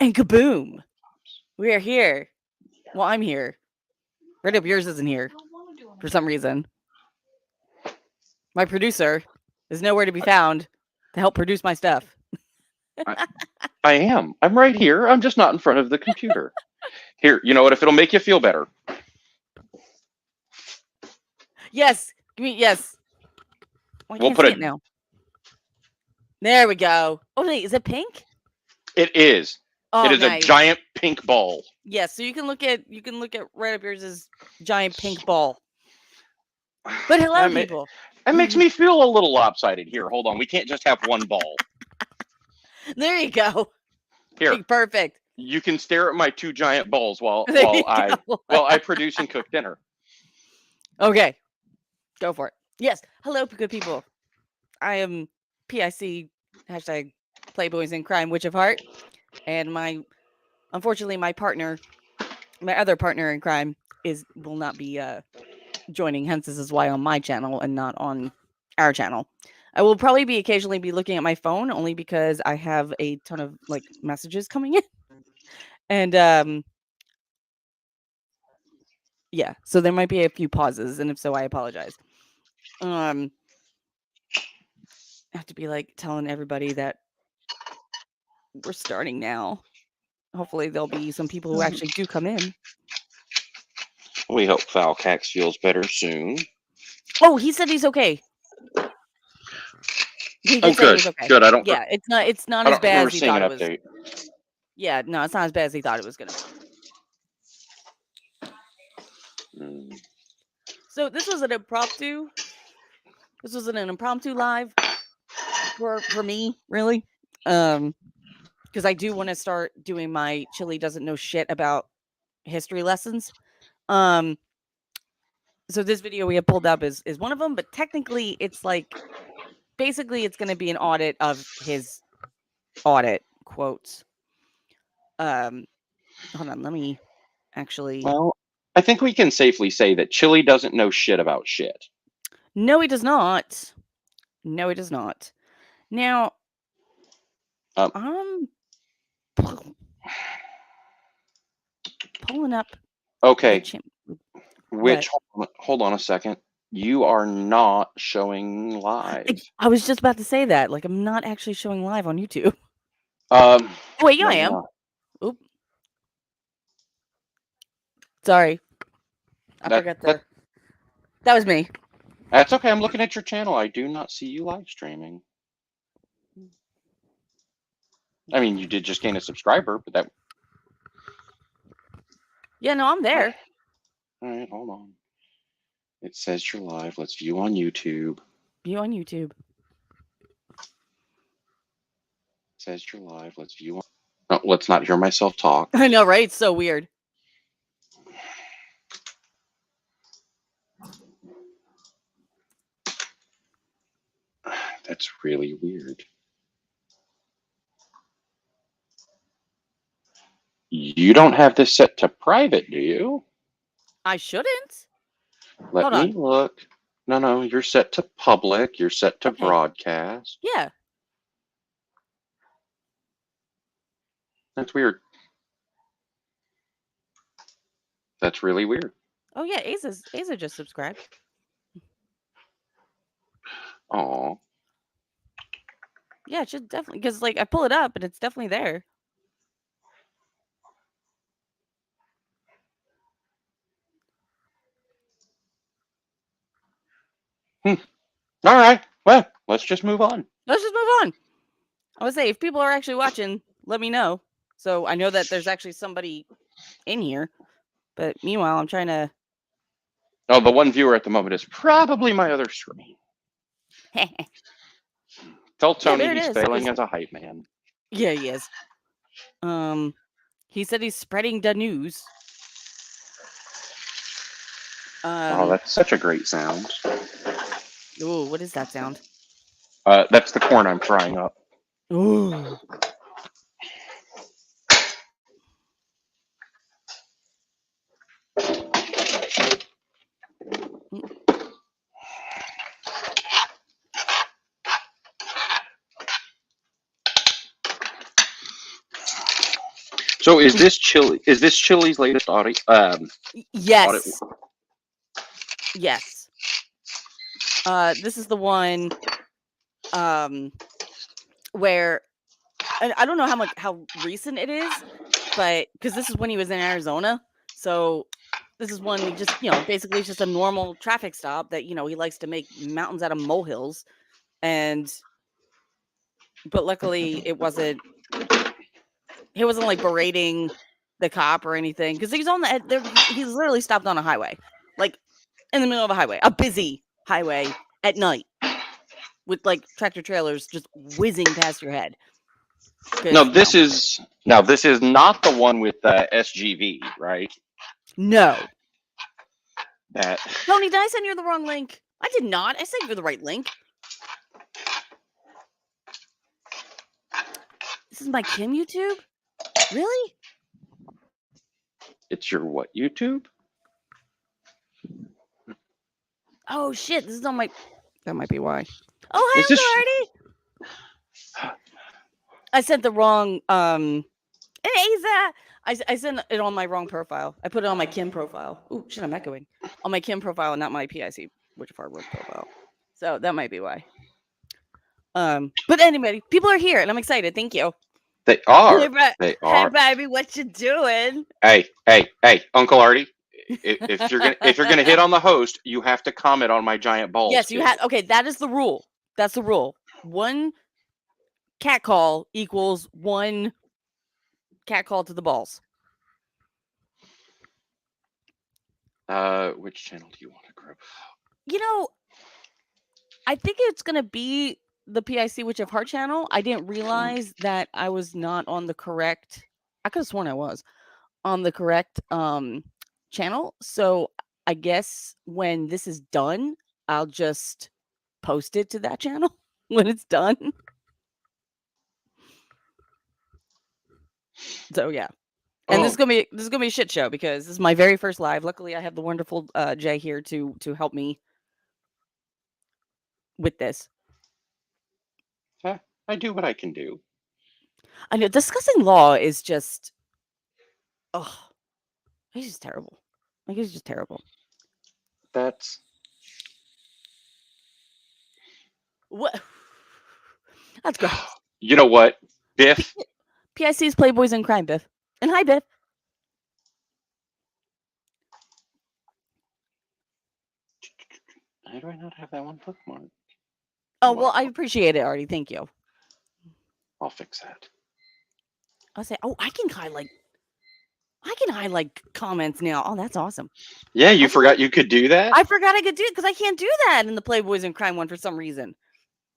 And kaboom! We are here. Well, I'm here. Right up yours isn't here for some reason. My producer is nowhere to be found to help produce my stuff. I, I am. I'm right here. I'm just not in front of the computer. Here, you know what? If it'll make you feel better, Yes. Give me yes. Well, I we'll can't put see a. it now. There we go. Oh wait, is it pink? It is. It Oh, is a nice. giant pink ball. Yes, so you can look at right up yours as giant pink ball. But hello, That, people. that makes me feel a little lopsided. Here, hold on. We can't just have one ball. There you go. Here, Perfect. you can stare at my two giant balls while There you I produce and cook dinner. Okay, go for it. Yes, hello, good people. I am PIC hashtag Playboys in Crime Witch of Heart, and unfortunately my other partner in crime will not be joining. Hence, this is why on my channel and not on our channel. I will probably be occasionally be looking at my phone only because I have a ton of like messages coming in, and yeah, so there might be a few pauses, and if so, I apologize. I have to be like telling everybody that we're starting now. Hopefully, there'll be some people who actually do come in. We hope Falcax feels better soon. Oh, he said he's okay. He did say he Good. was okay. Good. I don't. Yeah, it's not I as don't bad remember as he seeing thought an it was. update. Yeah, no, it's not as bad as he thought it was gonna be. Mm. So this was an impromptu. This was an impromptu live for me, really. Because I do want to start doing my Chille doesn't know shit about history lessons. So this video we have pulled up is one of them, but technically it's like basically it's going to be an audit of his audit quotes. Hold on, let me actually. Well, I think we can safely say that Chille doesn't know shit about shit. No, he does not. No, he does not. Now, I'm pulling up. Okay. What? Hold on a second. You are not showing live. I was just about to say that. Like, I'm not actually showing live on YouTube. Wait, yeah, No, I you're am. not. Oop. Sorry. I forgot to. That was me. That's okay. I'm looking at your channel. I do not see you live streaming. I mean, you did just gain a subscriber, but that. Yeah, no, I'm there. All right, hold on. It says you're live. Let's view on YouTube. View on YouTube. It says you're live. Let's view on. No, let's not hear myself talk. I know, right? It's so weird. That's really weird. You don't have this set to private, do you? I shouldn't. Let me look. No, you're set to public. You're set to broadcast. Yeah. That's weird. That's really weird. Oh yeah, Asa just subscribed. Oh. Yeah, it should definitely because like I pull it up and it's definitely there. All right. Well, let's just move on. Let's just move on. I would say if people are actually watching, let me know. So I know that there's actually somebody in here. But meanwhile, I'm trying to. Oh, the one viewer at the moment is probably my other screen. Tell Tony he's failing as a hype man. Yeah, he is. He said he's spreading the news. Oh, that's such a great sound. Oh, what is that sound? That's the corn I'm frying up. Ooh. So is this Chille? Is this Chille's latest audit? Audit. Yes. Yes. This is the one where I don't know how recent it is, but because this is when he was in Arizona, so this is one he just basically it's just a normal traffic stop that he likes to make mountains out of molehills, but luckily it wasn't. He wasn't like berating the cop or anything because he's on he's literally stopped on a highway, like in the middle of a highway, a busy highway at night with like tractor trailers just whizzing past your head. No, this is not the one with SGV, right? No. That Tony, did I send you the wrong link? I did not. I sent you the right link. This is my Kim YouTube? Really? it's your what YouTube? Oh shit! This is on my. That might be why. Oh hi, Is this- Uncle Artie. I sent the wrong. Hey, Zach. I sent it on my wrong profile. I put it on my Kim profile. Ooh, shit! I'm echoing. On my Kim profile, and not my PIC, which hard work profile. So that might be why. But anyway, people are here, and I'm excited. Thank you. They are. Hey, hey, baby, what you doing? Hey, Uncle Artie. If you're gonna hit on the host, you have to comment on my giant balls. Yes, you have. Okay, that is the rule. That's the rule. One cat call equals one cat call to the balls. Which channel do you want to grow? I think it's gonna be the PIC Witch of Heart channel. I didn't realize that I was not on the correct. I could have sworn I was on the correct channel. So I guess when this is done, I'll just post it to that channel when it's done. So yeah. And this is gonna be a shit show because this is my very first live. Luckily, I have the wonderful Jay here to help me with this. I do what I can do. I know discussing law is just, it's just terrible. Like it's just terrible. That's what. That's gross. You know what, Biff? PIC's Playboys in Crime, Biff. And hi, Biff. How do I not have that one bookmarked? Oh, well, I appreciate it, Artie. Thank you. I'll fix that. I'll say, I can highlight comments now. Oh, that's awesome. Yeah, you forgot you could do that? I forgot I could do it because I can't do that in the Playboys in Crime one for some reason.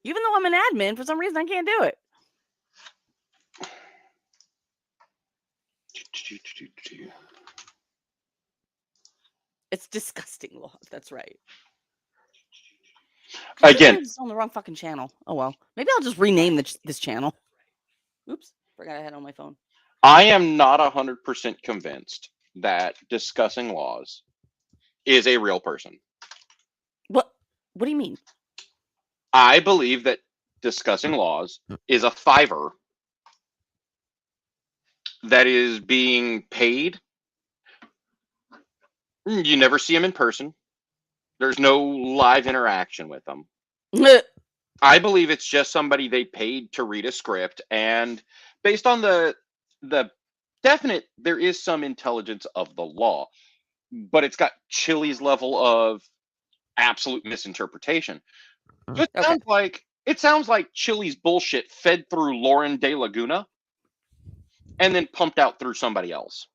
Even though I'm an admin, for some reason I can't do it. It's disgusting law. That's right. Again, it's on the wrong fucking channel. Oh well, maybe I'll just rename this channel. Oops, forgot I had it on my phone. I am not 100% convinced that discussing laws is a real person. What do you mean? I believe that discussing laws is a Fiverr that is being paid. You never see them in person. There's no live interaction with them. I believe it's just somebody they paid to read a script, and based on the definite, there is some intelligence of the law, but it's got Chille's level of absolute misinterpretation. So it sounds like Chille's bullshit fed through Lauren De Laguna and then pumped out through somebody else.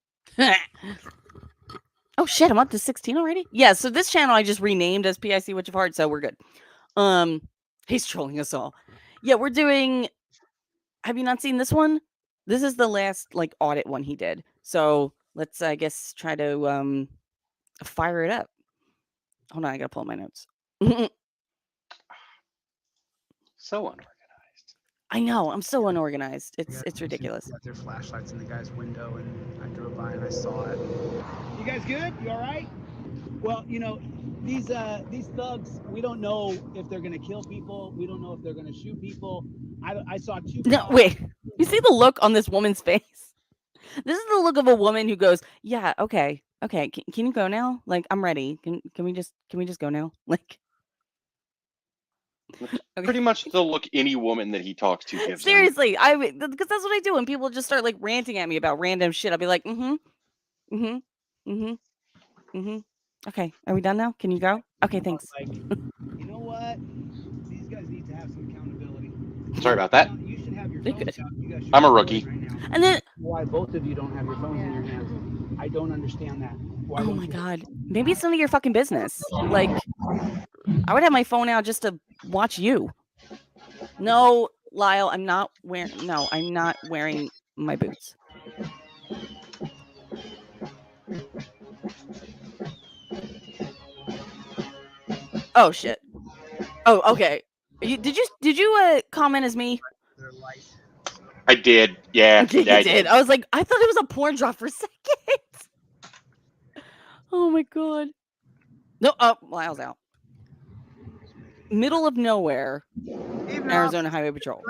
Oh shit, I'm up to 16 already? Yeah, so this channel I just renamed as PIC Witch of Heart, so we're good. He's trolling us all. Yeah, we're doing. Have you not seen this one? This is the last audit one he did. So let's I guess try to fire it up. Hold on, I gotta pull up my notes. So unorganized. I know, I'm so unorganized. It's ridiculous. Got their flashlights in the guy's window, and I drove by and I saw it. You guys good? You all right? Well, these thugs, we don't know if they're gonna kill people. We don't know if they're gonna shoot people. I saw two. No, wait. You see the look on this woman's face? This is the look of a woman who goes, "Yeah, okay, can you go now? Like, I'm ready. Can we just go now? Like, Pretty much the look any woman that he talks to gives him. Seriously, because that's what I do when people just start like ranting at me about random shit. I'll be like, okay, are we done now? Can you go? Okay, thanks. Like, you know what? These guys need to have some accountability. Sorry about that. You should have your They're phones good. out. You guys should I'm a be rookie. right now. And then, Why both of you don't have your phones in your hands? I don't understand that. Why oh don't my you? god, maybe it's none of your fucking business. Like, I would have my phone out just to watch you. No, Lyle, I'm not wearing. No, I'm not wearing my boots. Oh shit. Oh, okay. Did you comment as me? They're light. I did. Yeah. Okay, yeah, you did. I was like, I thought it was a porn drop for a second. Oh my god. No, Lyle's out. Middle of nowhere, Evening, Arizona Highway Patrol.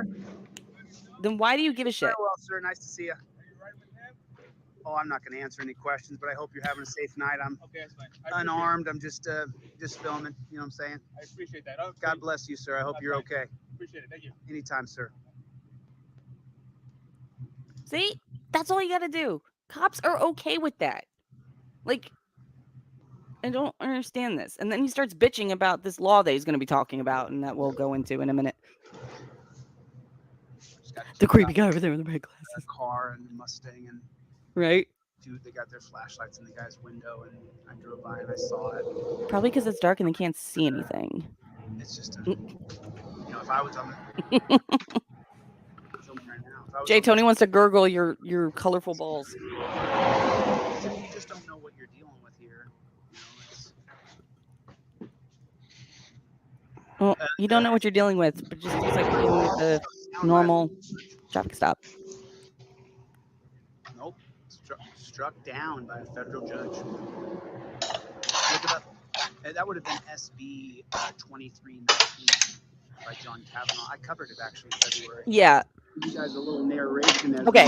Then why do you give a shit? well, sir. Nice to see you. Oh, I'm not going to answer any questions, but I hope you're having a safe night. I'm Okay, that's fine. unarmed. I'm just filming. You know what I'm saying? I appreciate that. Okay. God bless you, sir. I hope you're okay. Appreciate it. Thank you. Anytime, sir. See? That's all you gotta do. Cops are okay with that. Like, I don't understand this. And then he starts bitching about this law that he's going to be talking about and that we'll go into in a minute. The creepy guy over there with the red glasses. Car and Mustang and right. Dude, they got their flashlights in the guy's window, and I drove by and I saw it. Probably because it's dark and they can't see anything. It's just, if I was on the Jay, Tony wants to gurgle your colorful balls. You just don't know what you're dealing with here. Well, you don't know what you're dealing with, but just it's like you're dealing with a normal traffic stop. Nope. Struck down by a federal judge. Look it up. That would have been SB 2319 by John Kavanaugh. I covered it actually in February. Yeah. You guys a little narration. Okay.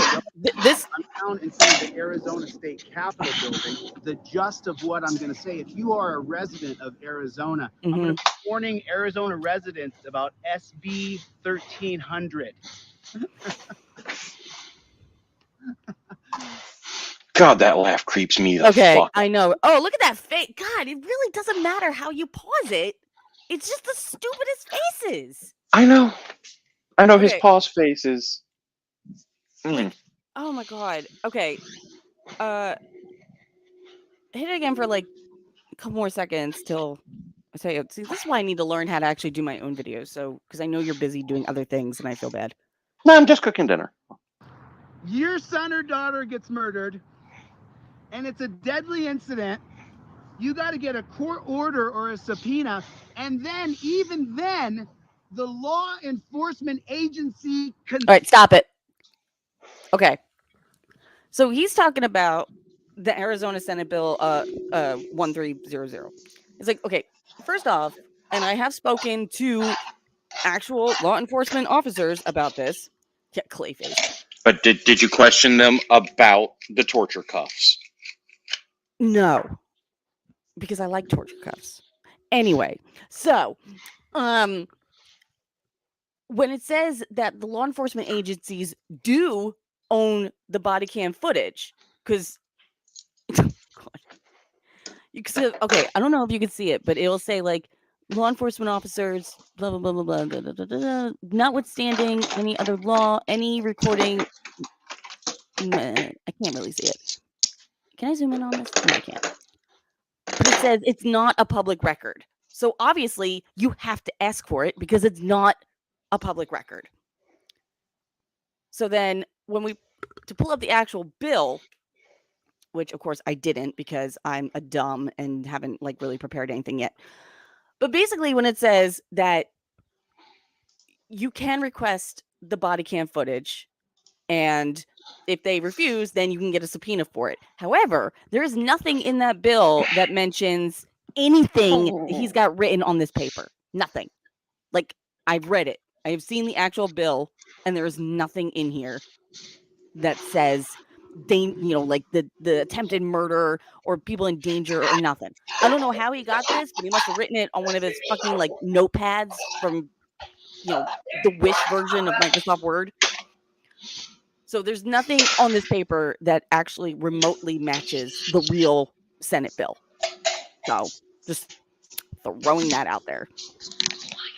This I'm down in front of the Arizona State Capitol building. The gist of what I'm going to say, if you are a resident of Arizona, I'm going to be warning Arizona residents about SB 1300. God, that laugh creeps me the fuck. I know. Oh, look at that face. God, it really doesn't matter how you pause it. It's just the stupidest faces. I know. His pause face is. Like, oh my god. Okay. Hit it again for like a couple more seconds till I say it. See, this is why I need to learn how to actually do my own videos. So, because I know you're busy doing other things and I feel bad. No, I'm just cooking dinner. Your son or daughter gets murdered, and it's a deadly incident. You got to get a court order or a subpoena, and then, even then, the law enforcement agency All right, stop it. Okay. So he's talking about the Arizona Senate Bill 1300. It's like, okay, first off, and I have spoken to actual law enforcement officers about this. Yeah, Clayface. But did you question them about the torture cuffs? No. Because I like torture cuffs. Anyway, so when it says that the law enforcement agencies do own the body cam footage, because you can see, okay, I don't know if you can see it, but it'll say like law enforcement officers, blah blah blah blah blah, blah, blah, blah, blah, notwithstanding any other law, any recording. I can't really see it. Can I zoom in on this? No, I can't. But it says it's not a public record. So obviously you have to ask for it because it's not a public record. So then when to pull up the actual bill, which of course I didn't because I'm a dumb and haven't like really prepared anything yet. But basically when it says that you can request the body cam footage, and if they refuse, then you can get a subpoena for it. However, there is nothing in that bill that mentions anything he's got written on this paper. Nothing. Like, I've read it. I have seen the actual bill, and there is nothing in here that says like the attempted murder or people in danger or nothing. I don't know how he got this, but he must have written it on one of his fucking like notepads from the Wish version of Microsoft Word. So there's nothing on this paper that actually remotely matches the real Senate bill. So just throwing that out there.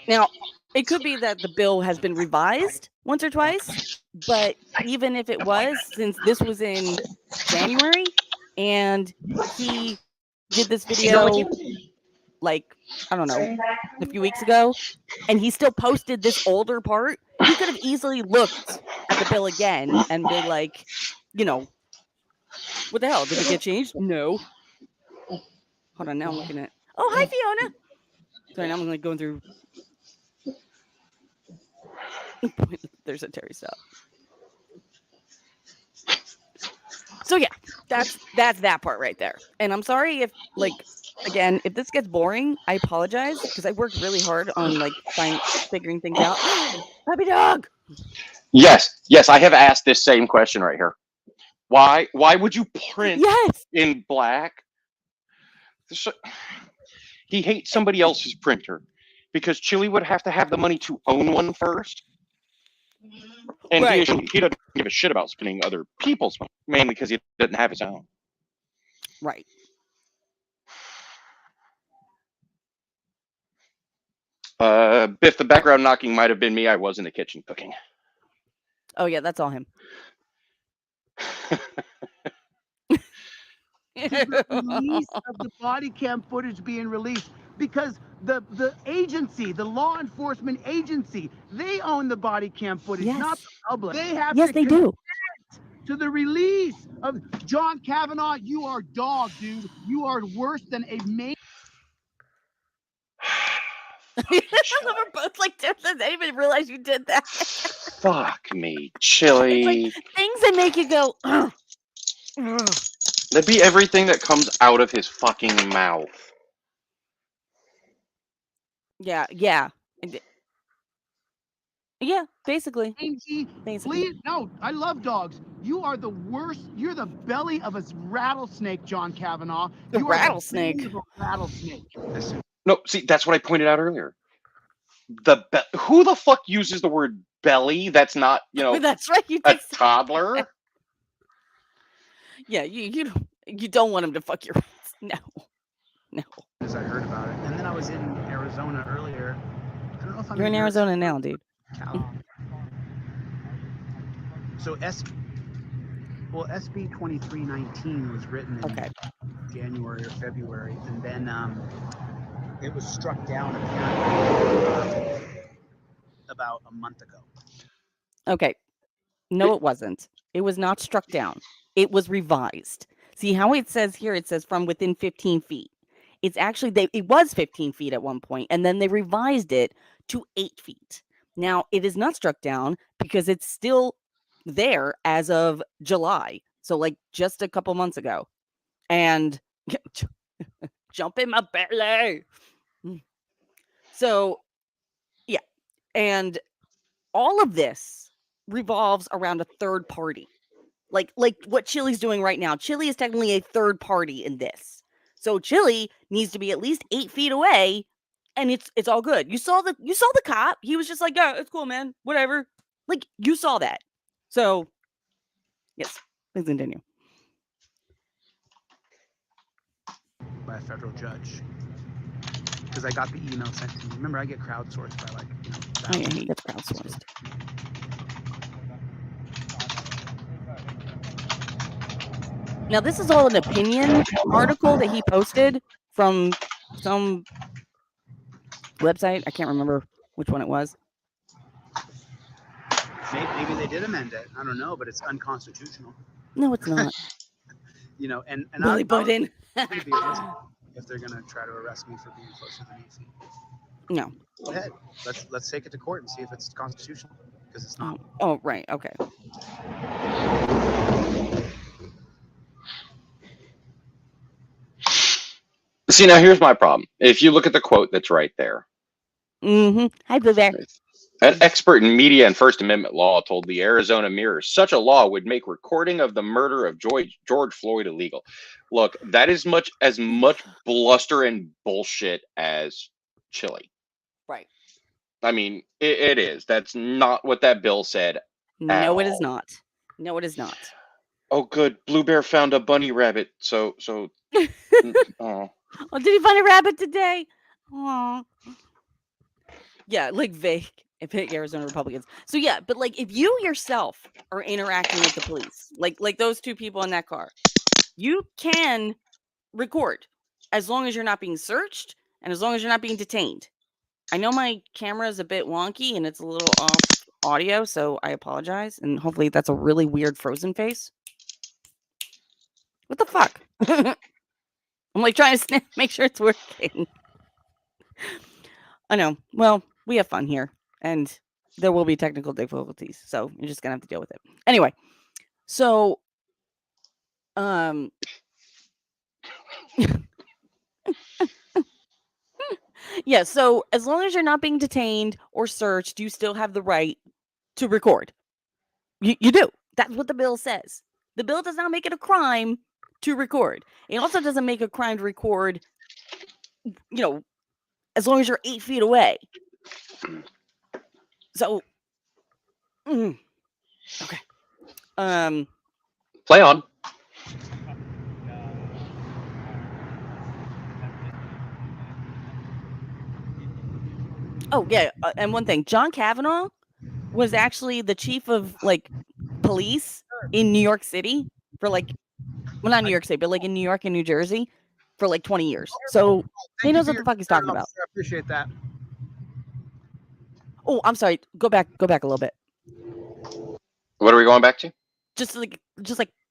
Now, it could be that the bill has been revised once or twice, but even if it was, since this was in January and he did this video like, I don't know, a few weeks ago, and he still posted this older part, he could have easily looked at the bill again and been like, what the hell? Did it get changed? No. Hold on, now I'm looking at. Oh, hi, Fiona. Sorry, now I'm like going through. There's a Terry stop. So yeah, that's that part right there. And I'm sorry if again, if this gets boring, I apologize because I worked really hard on figuring things out. Puppy dog. Yes, I have asked this same question right here. Why would you print in black? He hates somebody else's printer because Chille would have to have the money to own one first. And he doesn't give a shit about spending other people's money, mainly because he doesn't have his own. Right. Biff, the background knocking might have been me. I was in the kitchen cooking. Oh, yeah, that's all him. The release of the body cam footage being released because the agency, the law enforcement agency, they own the body cam footage, not the public. They have to they do. To the release of John Kavanaugh. You are dog, dude. You are worse than a man. We're both like, I didn't even realize you did that. Fuck me, Chille. It's like things that make you go, ugh. That'd be everything that comes out of his fucking mouth. Yeah, basically. Please, no, I love dogs. You are the worst. You're the belly of a rattlesnake, John Kavanaugh. You rattlesnake. Are the belly of a rattlesnake. No, see, that's what I pointed out earlier. Who the fuck uses the word belly? That's not, that's right. a toddler. Yeah, you don't want him to fuck your no. As I heard about it, and then I was in Arizona earlier. I don't know if I'm You're in Arizona now, dude. So SB 2319 was written in January or February, and then it was struck down apparently about a month ago. Okay. No, it wasn't. It was not struck down. It was revised. See how it says here? It says from within 15 feet. It's actually, it was 15 feet at one point, and then they revised it to 8 feet. Now, it is not struck down because it's still there as of July. So, like, just a couple months ago. And jump in my belly. So, yeah. And all of this revolves around a third party. Like what Chille's doing right now. Chille is technically a third party in this. So Chille needs to be at least 8 feet away, and it's all good. You saw the cop. He was just like, "Yeah, it's cool, man. Whatever." Like, you saw that. So, yes, please continue. By a federal judge, because I got the email sent to me. Remember, I get crowdsourced by Oh yeah, he gets crowdsourced. Now, this is all an opinion article that he posted from some website. I can't remember which one it was. Maybe they did amend it. I don't know, but it's unconstitutional. No, it's not. And Billy Button. If they're gonna try to arrest me for being closer than 8 feet. No. Go ahead. Let's take it to court and see if it's constitutional, because it's not. Oh, right. Okay. See, now here's my problem. If you look at the quote that's right there. Mm-hmm. Hi, Blue Bear. An expert in media and First Amendment law told the Arizona Mirror such a law would make recording of the murder of George Floyd illegal. Look, that is as much bluster and bullshit as Chille. Right. I mean, it is. That's not what that bill said. No, it is not. No, it is not. Oh, good. Blue Bear found a bunny rabbit. So. Oh, did he find a rabbit today? Oh. Yeah, like vague Arizona Republicans. So yeah, but like if you yourself are interacting with the police, like those two people in that car, you can record as long as you're not being searched and as long as you're not being detained. I know my camera is a bit wonky and it's a little off audio, so I apologize. And hopefully that's a really weird frozen face. What the fuck? I'm like trying to make sure it's working. I know. Well, we have fun here, and there will be technical difficulties, so you're just gonna have to deal with it. Anyway, so, yeah. So as long as you're not being detained or searched, you still have the right to record. You do. That's what the bill says. The bill does not make it a crime to record. It also doesn't make a crime to record. As long as you're 8 feet away. So, okay. Play on. Oh yeah, and one thing, John Kavanaugh was actually the chief of like police in New York City for like, well, not New York City, but like in New York and New Jersey for like 20 years. So he knows what the fuck he's talking about. I appreciate that. Oh, I'm sorry. Go back a little bit. What are we going back to? Just like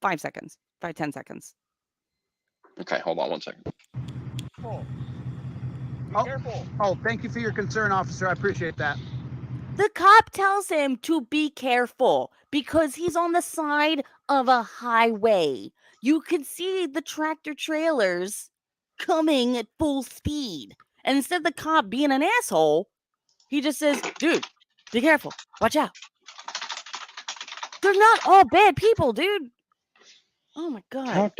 5 seconds, 10 seconds. Okay, hold on 1 second. Be careful. Oh, thank you for your concern, officer. I appreciate that. The cop tells him to be careful because he's on the side of a highway. You can see the tractor trailers coming at full speed. And instead of the cop being an asshole, he just says, dude, be careful. Watch out. They're not all bad people, dude. Oh my God.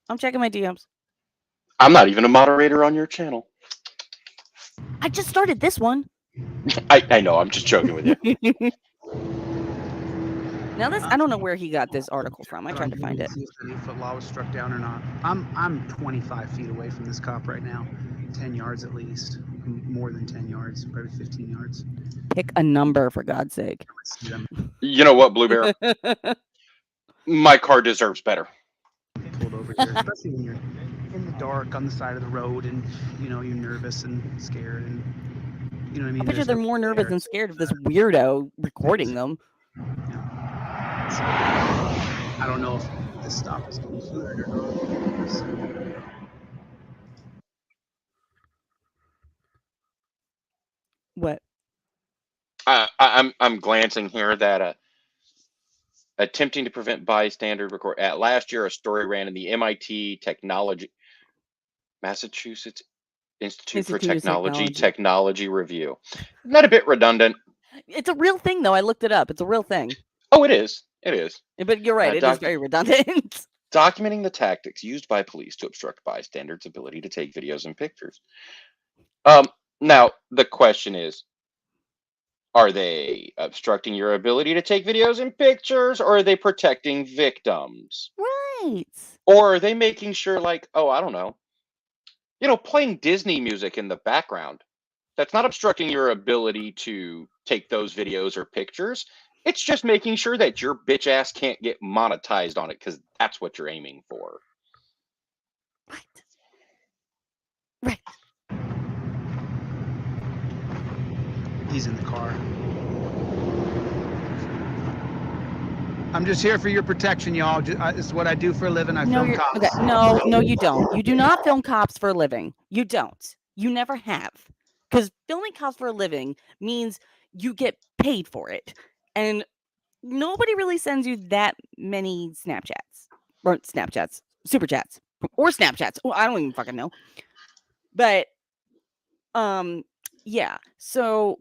I'm checking my DMs. I'm not even a moderator on your channel. I just started this one. I know. I'm just joking with you. Now this, I don't know where he got this article from. I tried to find it. See if the 8-foot law was struck down or not. I'm 25 feet away from this cop right now. 10 yards at least. More than 10 yards. Probably 15 yards. Pick a number, for God's sake. You know what, Blue Bear? My car deserves better. Pulled over here, especially when you're in the dark on the side of the road and you're nervous and scared and you know what I mean. I bet you they're more nervous and scared of this weirdo recording them. So, I don't know if this stop is going to be or not. What? I'm glancing here that attempting to prevent bystander record. Last year, a story ran in the MIT Massachusetts Institute for Technology Review. Isn't that a bit redundant? It's a real thing, though. I looked it up. It's a real thing. Oh, it is. It is. But you're right. It is very redundant. Documenting the tactics used by police to obstruct bystanders' ability to take videos and pictures. Now, the question is, are they obstructing your ability to take videos and pictures, or are they protecting victims? Right. Or are they making sure, like, oh, I don't know, playing Disney music in the background? That's not obstructing your ability to take those videos or pictures. It's just making sure that your bitch ass can't get monetized on it, because that's what you're aiming for. Right. He's in the car. I'm just here for your protection, y'all. It's what I do for a living. I film cops. Okay. No, you don't. You do not film cops for a living. You don't. You never have. Because filming cops for a living means you get paid for it. And nobody really sends you that many Snapchats. Or Snapchats. Super Chats. Or Snapchats. Well, I don't even fucking know. But, yeah. So,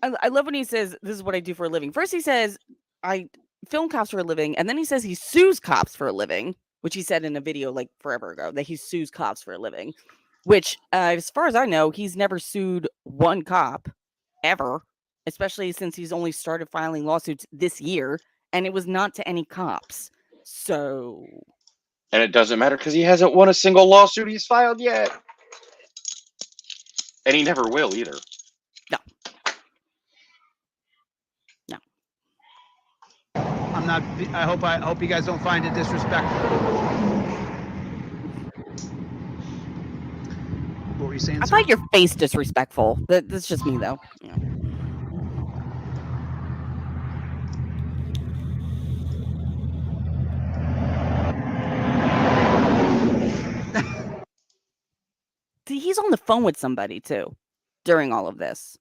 I love when he says, "This is what I do for a living." First, he says, "I film cops for a living," and then he says he sues cops for a living, which he said in a video like forever ago that he sues cops for a living. Which, as far as I know, he's never sued one cop ever, especially since he's only started filing lawsuits this year, and it was not to any cops. So, And it doesn't matter because he hasn't won a single lawsuit he's filed yet. And he never will either. no. I'm not. I hope you guys don't find it disrespectful. What were you saying? I sir? find your face disrespectful. That's just me, though. Yeah. See, he's on the phone with somebody too during all of this.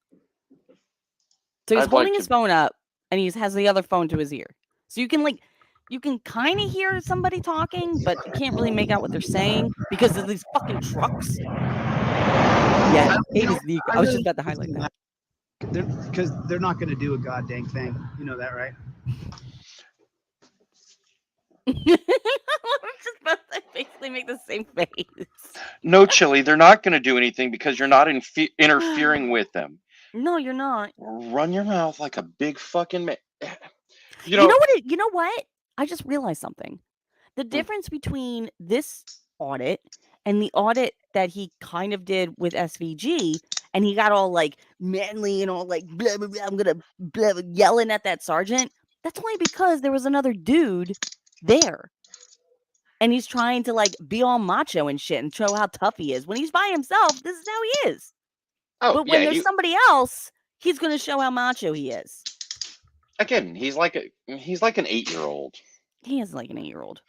So he's I'd holding like his to- phone up and he has the other phone to his ear. So you can kind of hear somebody talking, but you can't really make out what they're saying because of these fucking trucks. Yeah, You know, I was just about to highlight that. Because they're not going to do a god dang thing. You know that, right? I was just about to basically make the same face. No, Chille, they're not going to do anything because you're not interfering with them. No, you're not. Run your mouth like a big fucking man. You know what? I just realized something. The Hmm. difference between this audit and the audit that he kind of did with SVG, and he got all like manly and all like blah blah blah, I'm gonna blah, blah, yelling at that sergeant. That's only because there was another dude there, and he's trying to like be all macho and shit and show how tough he is. When he's by himself, this is how he is. Oh, But when yeah, there's somebody else, he's gonna show how macho he is. again, he's like an 8-year-old. He is like an 8-year-old.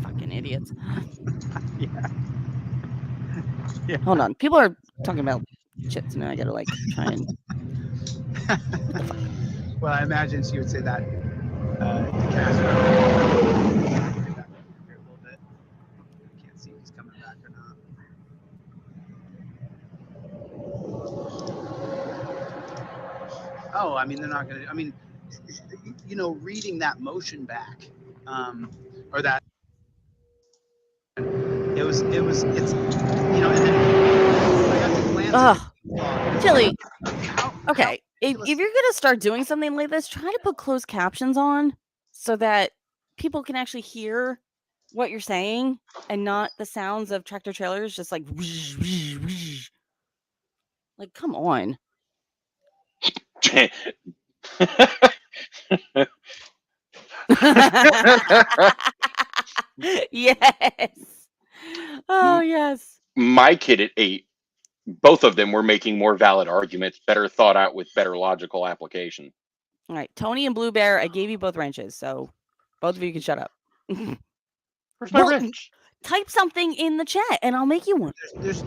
Fucking idiots. Yeah. Hold on. People are talking about shit, so now I gotta like try and. Well, I imagine she would say that to Castro. Here a little bit. Can't see if he's coming back or not. Oh, I mean, they're not going to. I mean, reading that motion back, or that it's, and then I got to glance Ugh. at Chille. how Okay. If you're gonna start doing something like this, try to put closed captions on so that people can actually hear what you're saying and not the sounds of tractor trailers just like whoosh, whoosh, whoosh. Like, come on. Yes. Oh, yes. My kid at 8, both of them were making more valid arguments, better thought out with better logical application. All right. Tony and Blue Bear, I gave you both wrenches, so both of you can shut up. Where's my Well, wrench? Type something in the chat and I'll make you one. this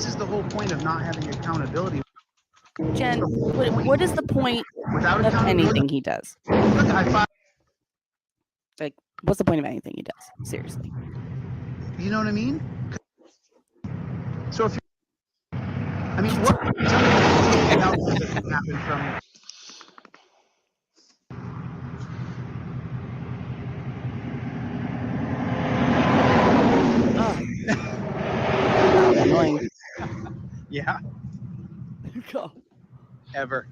is the whole point of not having accountability. Jen, what is the point Without of accountability, anything he does? look, I filed, Like, what's the point of anything he does? Seriously. you know what I mean? So if you, I mean, what? Tell me an outcome that can happen from. Annoying. Yeah, God. ever.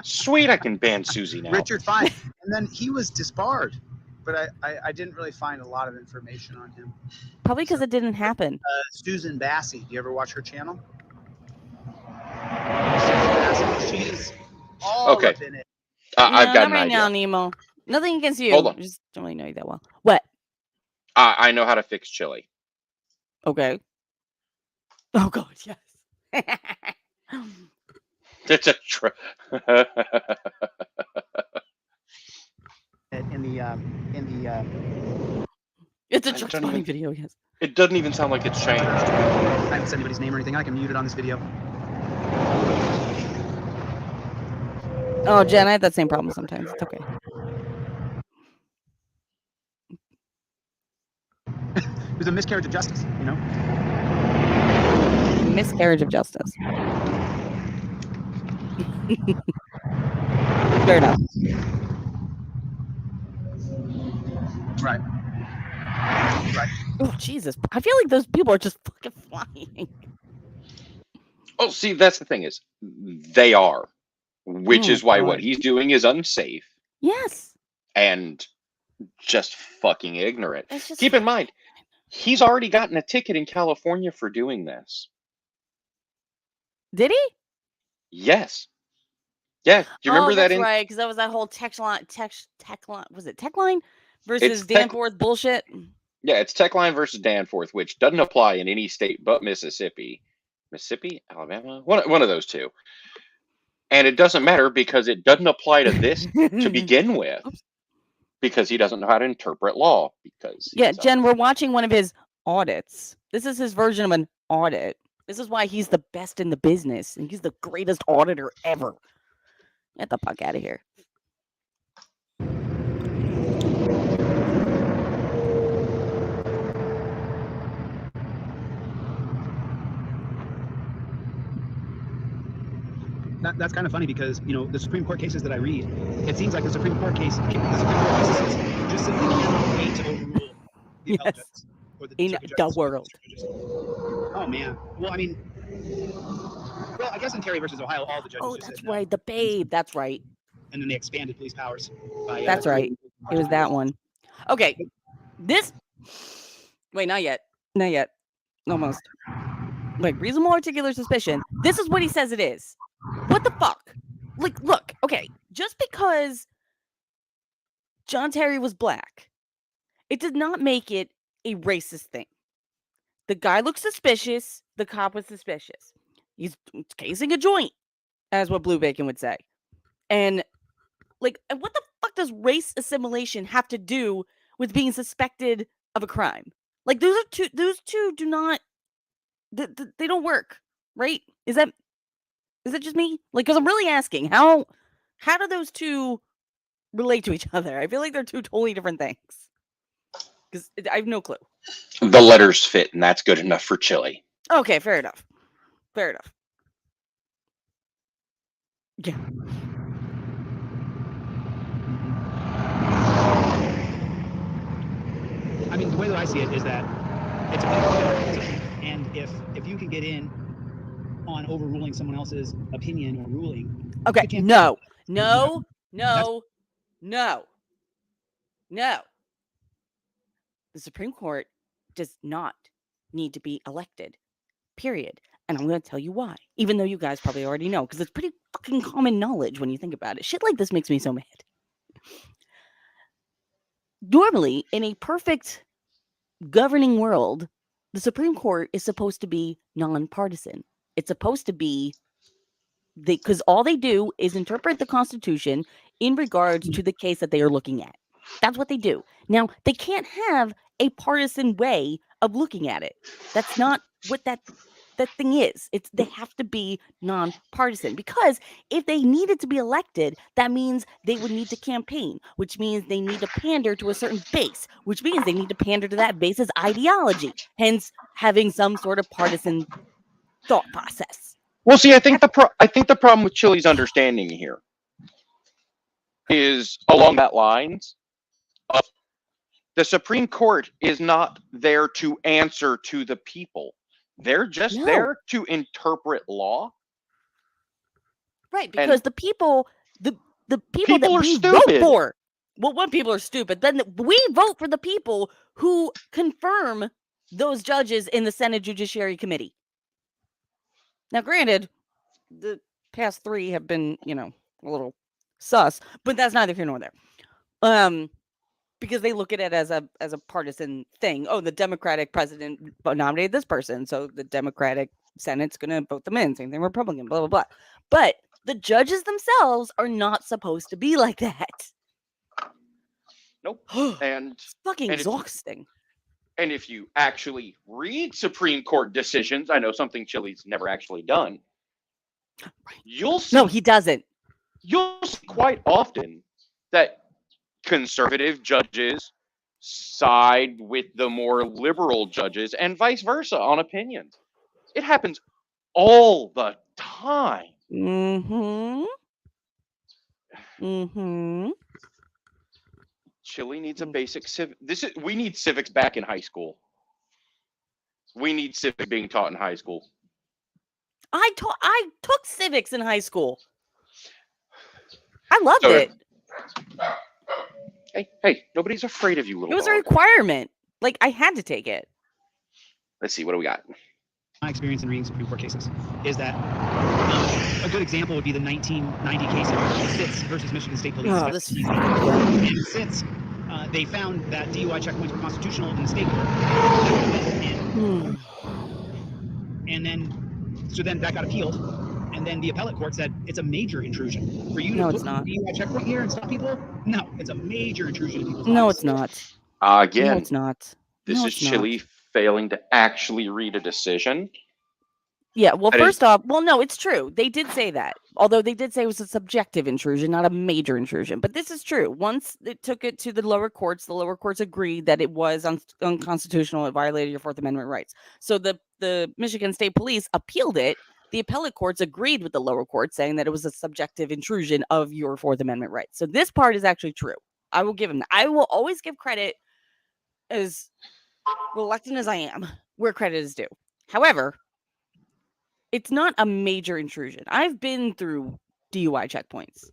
Sweet, I can ban Susie now. Richard Fine, and then he was disbarred, but I didn't really find a lot of information on him. Probably because it didn't happen. Susan Bassey, do you ever watch her channel? Susan Bassey, she's all Okay. up in it. I've got not an right idea. now, Nemo. Nothing against you. Hold on. I just don't really know you that well. What? I know how to fix Chille. Okay. Oh God, yes. It's a It's a I truck don't spotting even- video, yes. It doesn't even sound like it's changed. I haven't said anybody's name or anything. I can mute it on this video. Oh, Jen, I have that same problem sometimes. It's okay. There's a miscarriage of justice, you know? Miscarriage of justice. Fair enough. Right. Right. Oh, Jesus. I feel like those people are just fucking flying. Oh, see, that's the thing is, they are, which Oh, is why God. what he's doing is unsafe Yes. and just fucking ignorant. It's just Keep in mind, he's already gotten a ticket in California for doing this. Did he? Yes. Yeah. Do you remember that's that? right, because that was that whole tech line. Was it tech line versus It's tech- Danforth bullshit? Yeah, it's Techline versus Danforth, which doesn't apply in any state but Mississippi. Mississippi, Alabama, one of those two. And it doesn't matter because it doesn't apply to this to begin with. Oops. Because he doesn't know how to interpret law. Because Yeah, he's Jen, we're watching one of his audits. This is his version of an audit. This is why he's the best in the business, and he's the greatest auditor ever. Get the fuck out of here. That's kind of funny because, you know, the Supreme Court cases that I read, it seems like the Supreme Court cases just simply cannot wait to overrule the appellate judges or the In circuit the judges or world. district judges. Oh man. Well, I mean, I guess in Terry versus Ohio, all the judges. Oh, just that's said no. right. The Babe. That's right. And then they expanded police powers. By, That's right. It was that one. Okay. This. Wait, not yet. Not yet. Almost. Like reasonable articular suspicion. This is what he says it is. What the fuck? Like, look, okay. Just because John Terry was black, it did not make it a racist thing. The guy looked suspicious. The cop was suspicious. He's casing a joint, as what Blue Bacon would say. And like, what the fuck does race assimilation have to do with being suspected of a crime? Like, those two do not, they don't work, right? Is that just me? Like, because I'm really asking, how do those two relate to each other? I feel like they're two totally different things. Because I have no clue. The letters fit, and that's good enough for Chille. Okay, fair enough. Fair enough. Yeah. I mean, the way that I see it is that it's a and if you can get in on overruling someone else's opinion or ruling. Okay. you can't- No. The Supreme Court does not need to be elected. Period. And I'm going to tell you why. Even though you guys probably already know, because it's pretty fucking common knowledge when you think about it. Shit like this makes me so mad. Normally, in a perfect governing world, the Supreme Court is supposed to be nonpartisan. It's supposed to be because all they do is interpret the Constitution in regards to the case that they are looking at. That's what they do. Now, they can't have a partisan way of looking at it. That's not what that thing is. They have to be nonpartisan, because if they needed to be elected, that means they would need to campaign, which means they need to pander to a certain base, which means they need to pander to that base's ideology, hence having some sort of partisan thought process. Well, see, I think the problem with Chille's understanding here is along that lines of the Supreme Court is not there to answer to the people. They're just there to interpret law. Right, because the people that are we stupid. vote for. Well, one people are stupid. Then we vote for the people who confirm those judges in the Senate Judiciary Committee. Now, granted, the past 3 have been, a little sus, but that's neither here nor there. Because they look at it as a partisan thing. Oh, the Democratic president nominated this person, so the Democratic Senate's going to vote them in. Same thing, Republican, blah, blah, blah. But the judges themselves are not supposed to be like that. Nope. And it's fucking exhausting. And if you actually read Supreme Court decisions, I know something Chille's never actually done. You'll see. No, he doesn't. You'll see quite often that conservative judges side with the more liberal judges and vice versa on opinions. It happens all the time. Mm-hmm. Chille needs a basic civic. We need civics back in high school. We need civics being taught in high school. I took civics in high school. I loved it. Hey, nobody's afraid of you, little It was dog. a requirement. Like, I had to take it. Let's see, what do we got? My experience in reading Supreme Court cases is that a good example would be the 1990 case of Sitz versus Michigan State Police. Oh, this in Sitz, they found that DUI checkpoints were constitutional in the state court. And then that got appealed. And then the appellate court said it's a major intrusion. For you to put a DUI checkpoint here and stop people? No, it's a major intrusion in people's lives. No, it's not. Again, no, it's not. This is Chille failing to actually read a decision. Yeah, well, first off, no, it's true. They did say that. Although they did say it was a subjective intrusion, not a major intrusion. But this is true. Once they took it to the lower courts agreed that it was unconstitutional. It violated your Fourth Amendment rights. So the Michigan State Police appealed it. The appellate courts agreed with the lower court, saying that it was a subjective intrusion of your Fourth Amendment rights. So this part is actually true. I will give him that. I will always give credit, as reluctant as I am, where credit is due. However, it's not a major intrusion. I've been through DUI checkpoints.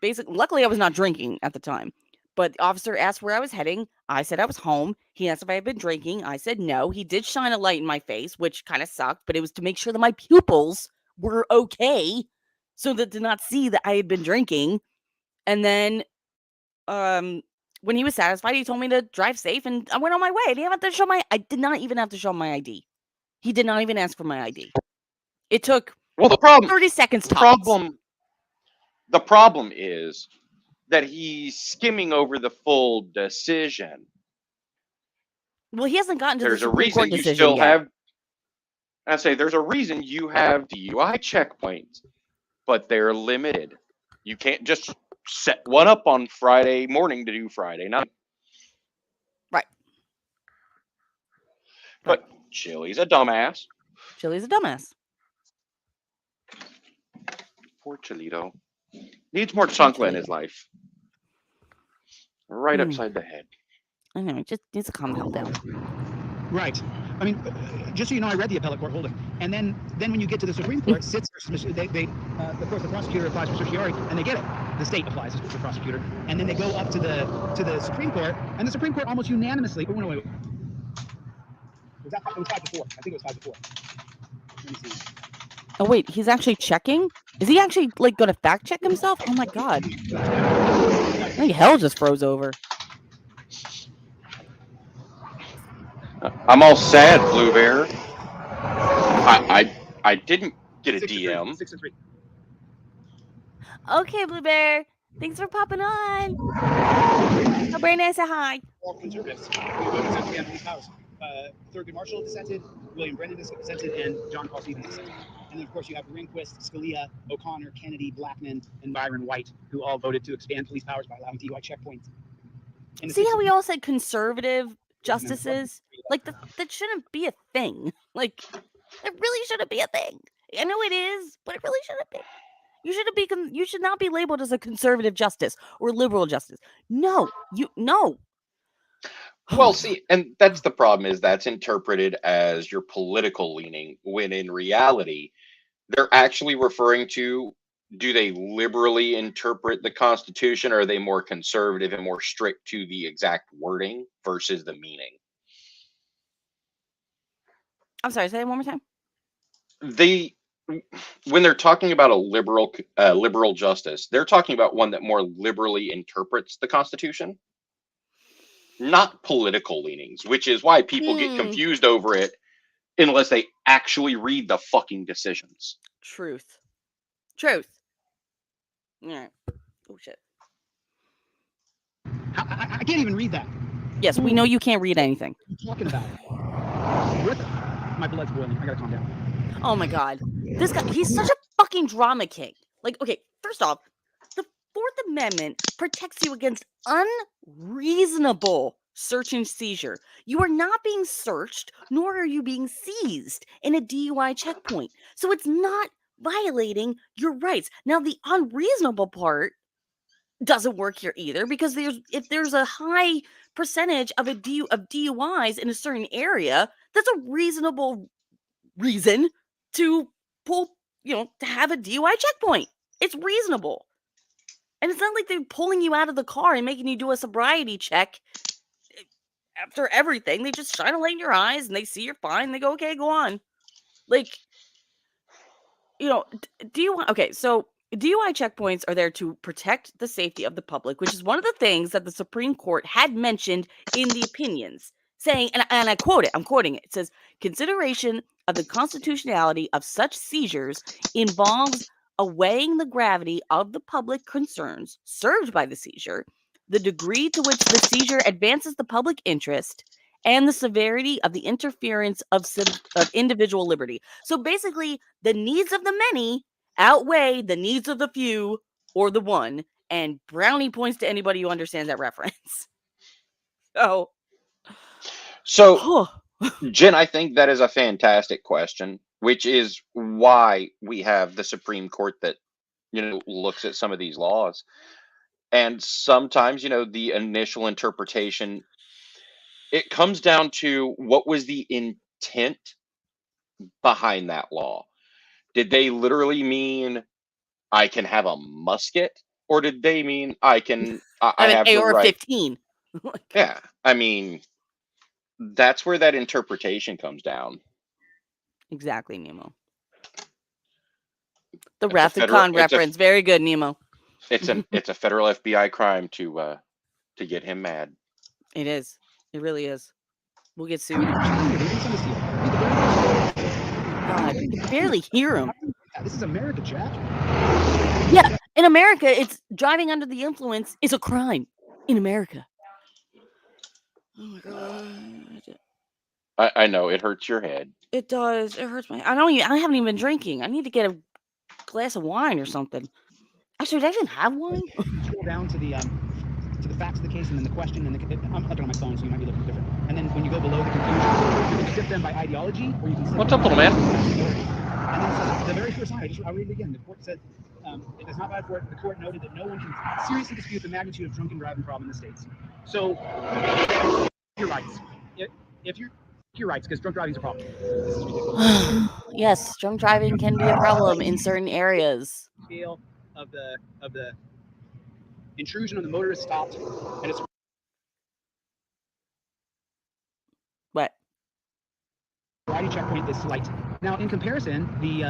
Basically, luckily I was not drinking at the time. But the officer asked where I was heading. I said I was home. He asked if I had been drinking. I said no. He did shine a light in my face, which kind of sucked, but it was to make sure that my pupils were okay, so that did not see that I had been drinking. And then when he was satisfied, he told me to drive safe, and I went on my way. I did not even have to show my ID. He did not even ask for my ID. It took 30 seconds tops. The problem is that he's skimming over the full decision. Well, he hasn't gotten to There's the a Supreme reason Court you decision still yet. have. I say there's a reason you have DUI checkpoints, but they're limited. You can't just set one up on Friday morning to do Friday night. Right. But Chille's a dumbass. Chille's a dumbass. Poor Chillito. Needs more chancla in his life. Right upside the head. I know, just needs to calm the hell down. Right. I mean, just so you know, I read the appellate court holding, and then when you get to the Supreme Court, of course, the prosecutor applies for certiorari, and they get it. The state applies as the prosecutor, and then they go up to the Supreme Court, and the Supreme Court almost unanimously. Oh, wait. It was 5-4. I think it was 5-4. Let me see. Oh wait, he's actually checking? Is he actually going to fact check himself? Oh my god! I think hell just froze over. I'm all sad, Blue Bear. I didn't get a DM. 6-3. Okay, Blue Bear. Thanks for popping on. Oh, very nice. Hi. All conservatives. Anthony Powers. Thurgood Marshall dissented, William Brennan dissented, and John Paul Stevens dissented. And then, of course, you have Rehnquist, Scalia, O'Connor, Kennedy, Blackmun, and Byron White, who all voted to expand police powers by allowing DUI checkpoints. See how we all said conservative justices? Like, that shouldn't be a thing. Like, it really shouldn't be a thing. I know it is, but it really shouldn't be. You should not be labeled as a conservative justice or liberal justice. No. Well, see, and that's the problem, is that's interpreted as your political leaning, when in reality, they're actually referring to, do they liberally interpret the Constitution, or are they more conservative and more strict to the exact wording versus the meaning? I'm sorry, say that one more time. When they're talking about a liberal justice, they're talking about one that more liberally interprets the Constitution, not political leanings, which is why people get confused over it unless they actually read the fucking decisions. Truth. All right. Oh, shit. I can't even read that. Yes, we know you can't read anything. What are you talking about? My blood's boiling. I gotta calm down. Oh my god. This guy, he's such a fucking drama king. Like, okay, first off, the Fourth Amendment protects you against unreasonable search and seizure. You are not being searched, nor are you being seized in a DUI checkpoint. So it's not violating your rights. Now, the unreasonable part doesn't work here either, because if there's a high percentage of DUIs in a certain area, that's a reasonable reason to pull, to have a DUI checkpoint. It's reasonable. And it's not like they're pulling you out of the car and making you do a sobriety check after everything. They just shine a light in your eyes and they see you're fine. And they go, okay, go on. Like, DUI. Okay, so DUI checkpoints are there to protect the safety of the public, which is one of the things that the Supreme Court had mentioned in the opinions, saying, and I quote it, I'm quoting it. It says, consideration of the constitutionality of such seizures involves weighing the gravity of the public concerns served by the seizure, the degree to which the seizure advances the public interest, and the severity of the interference of individual liberty. So basically, the needs of the many outweigh the needs of the few or the one, and brownie points to anybody who understands that reference. So Jen, I think that is a fantastic question, which is why we have the Supreme Court that, looks at some of these laws. And sometimes, the initial interpretation, it comes down to what was the intent behind that law. Did they literally mean I can have a musket, or did they mean I have an the right? AR-15. Yeah, I mean, that's where that interpretation comes down. Exactly, Nemo. The Wrath of Khan reference, very good, Nemo. It's a federal FBI crime to get him mad. It is. It really is. We'll get sued. God, you can barely hear him. This is America, Jack. Yeah, in America, it's driving under the influence is a crime. In America. Oh my God. I know it hurts your head. It does. It hurts my. I haven't even been drinking. I need to get a glass of wine or something. Actually, did I even have wine? Scroll down to the facts of the case, and then the question, and I'm looking on my phone, so you might be looking different. And then when you go below the conclusion, you can sift them by ideology, or you can sift What's up, little man? And then it says, the very first line, I'll read it again. The court said, it does not violate the court noted that no one can seriously dispute the magnitude of drunken driving problem in the states. So, your rights. If your rights, because drunk driving is a problem. This is ridiculous. Yes, drunk driving can be a problem in certain areas. Scale of the intrusion on the motorist stopped, and it's what? variety checkpoint is slight. Now, in comparison, the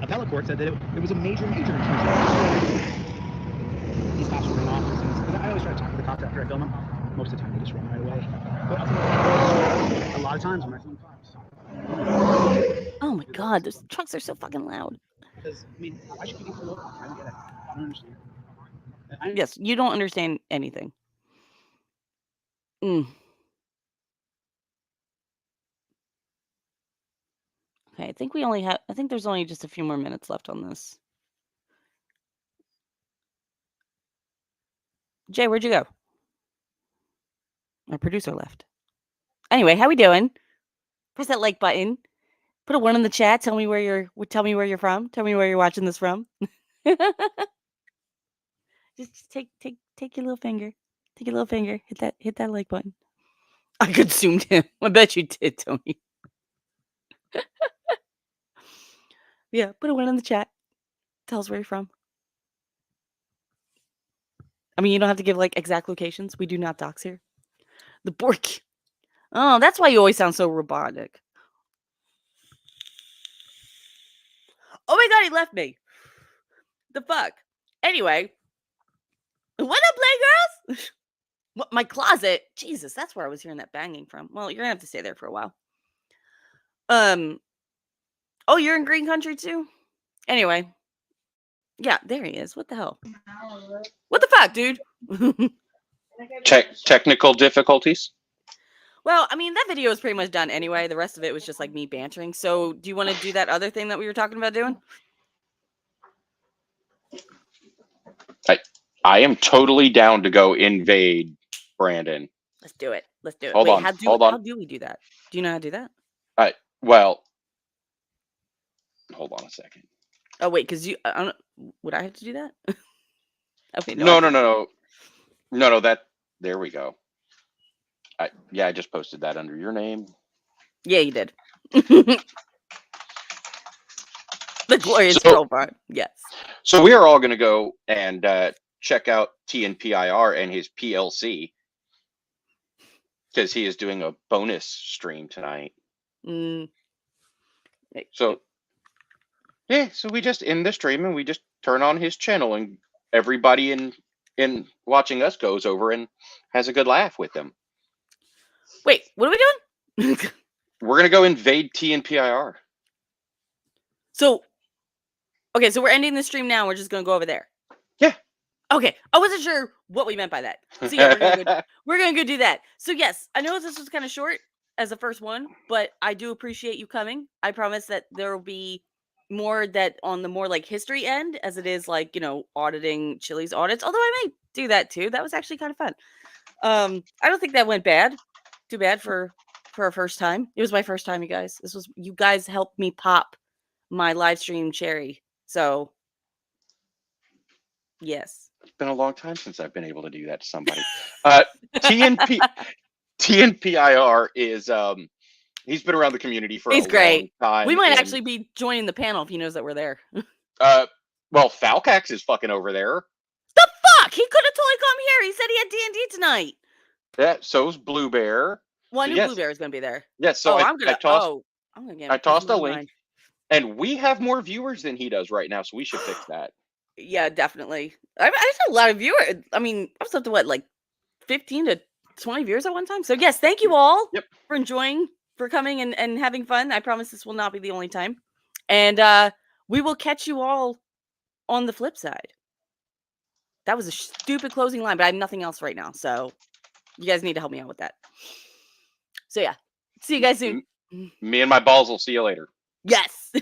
appellate court said that it was a major intrusion. These cops were running off. I always try to talk to the cops after I film them. Most of the time, they just run right away. But a lot of times when I film cops. Oh my God, those trucks are so fucking loud. Because, I mean, I should be pulled over. I don't get it. I don't understand. Yes, you don't understand anything. Okay, I think there's only just a few more minutes left on this. Jay, where'd you go? Our producer left. Anyway, how we doing? Press that like button. Put a 1 in the chat. Tell me where you're from. Tell me where you're watching this from. Just take your little finger. Take your little finger. Hit that like button. I consumed him. I bet you did, Tony. Yeah, put a 1 in the chat. Tell us where you're from. I mean, you don't have to give like exact locations. We do not dox here. The Bork. Oh, that's why you always sound so robotic. Oh my God, he left me. The fuck? Anyway. What up, play girls? What, my closet? Jesus, that's where I was hearing that banging from. Well, you're gonna have to stay there for a while. Oh, you're in green country too? Anyway. Yeah, there he is. What the hell? What the fuck, dude? Technical difficulties? Well, I mean, that video was pretty much done anyway. The rest of it was just like me bantering. So do you want to do that other thing that we were talking about doing? I am totally down to go invade Brandon. Let's do it. Let's do it. Hold Wait, on, how do we do that? Do you know how to do that? Well, hold on a second. Oh wait, because you I don't, would I have to do that? Okay, No. That there we go. I just posted that under your name. Yeah, you did. The glorious profile. Yes. So we are all going to go and check out TNPIR and his PLC because he is doing a bonus stream tonight. So so we just end the stream and we just turn on his channel and everybody in watching us goes over and has a good laugh with them. Wait, what are we doing? We're going to go invade TNPIR. So we're ending the stream now. We're just going to go over there. Yeah. Okay. I wasn't sure what we meant by that. So yeah, we're going to go do that. So yes, I know this was kind of short as the first one, but I do appreciate you coming. I promise that there will be more that on the more like history end as it is like, auditing Chille's audits. Although I may do that too. That was actually kind of fun. I don't think that went bad. Too bad for a first time. It was my first time, you guys. You guys helped me pop my live stream cherry. So yes. It's been a long time since I've been able to do that to somebody. TNPIR is he's been around the community for a long time. We might actually be joining the panel if he knows that we're there. Well, Falcax is fucking over there. The fuck? He could have totally come here. He said he had D&D tonight. Yeah, so's Blue Bear. Well, I knew Blue Bear was going to be there. Yeah, so I tossed a link. Mind. And we have more viewers than he does right now, so we should fix that. Yeah, definitely. I just had a lot of viewers. I mean, I was up to 15 to 20 viewers at one time. So yes, thank you all for coming and having fun. I promise this will not be the only time. And we will catch you all on the flip side. That was a stupid closing line, but I have nothing else right now. So you guys need to help me out with that. So yeah, see you guys soon. Me and my balls will see you later. Yes.